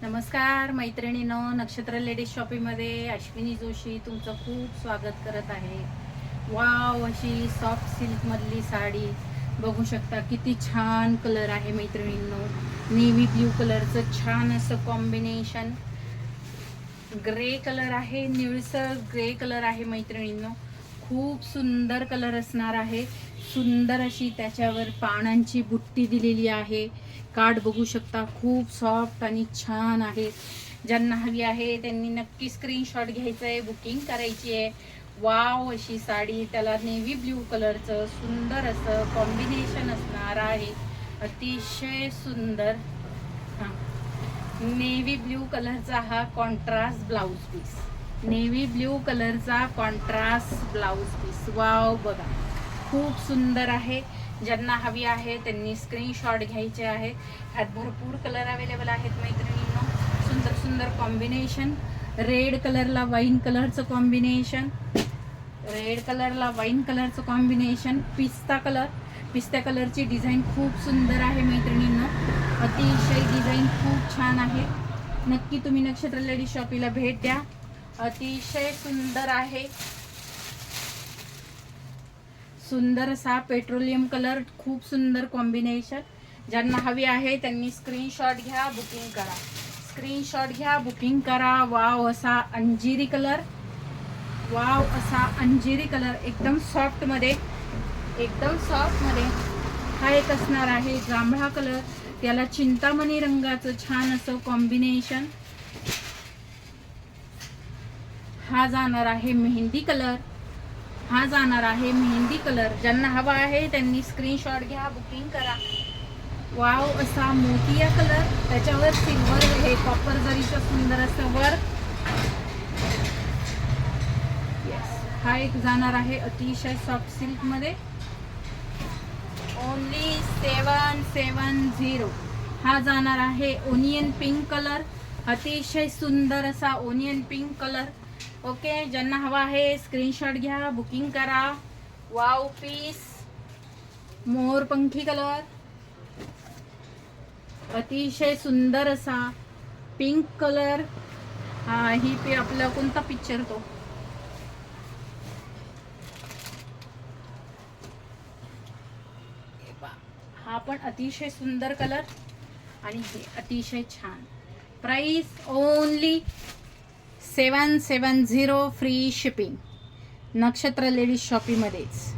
नमस्कार मैत्रिणींनो, नक्षत्र लेडीज शॉपिंगमध्ये अश्विनी जोशी तुमचं खूप स्वागत करत आहे. वाव, अशी सॉफ्ट सिल्क मधली साडी बघू शकता. किती छान कलर आहे मैत्रिणींनो. नेव्ही ब्ल्यू कलरचं छान असं कॉम्बिनेशन. ग्रे कलर आहे, निळसर ग्रे कलर आहे मैत्रिणींनो. खूप सुंदर कलर असणार आहे. सुंदर अशी त्याच्यावर पानांची बुट्टी दिलेली आहे. कार्ड बघू शकता, खूप सॉफ्ट आणि छान आहे. ज्यांना हवी आहे त्यांनी नक्की स्क्रीनशॉट घ्यायचं आहे, बुकिंग करायची आहे. वाव, अशी साडी, त्याला नेव्ही ब्ल्यू कलरचं सुंदर असं कॉम्बिनेशन असणार आहे. अतिशय सुंदर नेव्ही ब्ल्यू कलरचा हा contrast blouse piece. Navy blue कलरचा कॉन्ट्रास्ट ब्लाउज पीस. वाव, बघा खूप सुंदर आहे. ज्यांना हवी आहे त्यांनी स्क्रीनशॉट घ्यायचे आहे. यात भरपूर कलर अवेलेबल आहेत मैत्रिणींनो. सुंदर सुंदर कॉम्बिनेशन. रेड कलरला वाईन कलरचं कॉम्बिनेशन, रेड कलरला वाईन कलरचं कॉम्बिनेशन. पिस्ता कलरची डिझाईन खूप सुंदर आहे मैत्रिणींनो. अतिशय डिझाईन खूप छान आहे. नक्की तुम्ही नक्षत्र लेडीज शॉपीला भेट द्या. अतिशय सुंदर आहे. सुंदर असा पेट्रोलियम कलर, खूप सुंदर कॉम्बिनेशन. ज्यांना हवी आहे त्यांनी स्क्रीनशॉट घ्या, बुकिंग करा. स्क्रीनशॉट घ्या, बुकिंग करा. वाव, असा अंजिरी कलर. वाव, असा अंजिरी कलर एकदम सॉफ्ट मध्ये हा एक असणार आहे. जांभळा कलर, त्याला चिंतामणी रंगाचं छान असं कॉम्बिनेशन. हा जाणार आहे मेहंदी कलर. ज्यांना हवा आहे त्यांनी स्क्रीनशॉट घ्या, बुकिंग करा. वाव, असा मोतिया कलर, त्याच्यावर सिल्वर हे कॉपर जरीचं सुंदर असं वर्क. हा एक जाणार आहे अतिशय सॉफ्ट सिल्क मध्ये. ओनली 770. हा जाणार आहे ओनियन पिंक कलर. अतिशय सुंदर असा ओनियन पिंक कलर. ओके, ज्यांना हवा आहे स्क्रीनशॉट घ्या, बुकिंग करा. वाव पीस, मोरपंखी कलर. अतिशय सुंदर असा पिंक कलर. ही पे आपला कोणता पिक्चर तो, हा पण अतिशय सुंदर कलर आणि हे अतिशय छान. Price only 770, free shipping. नक्षत्र लेडीज शॉपीमध्येच.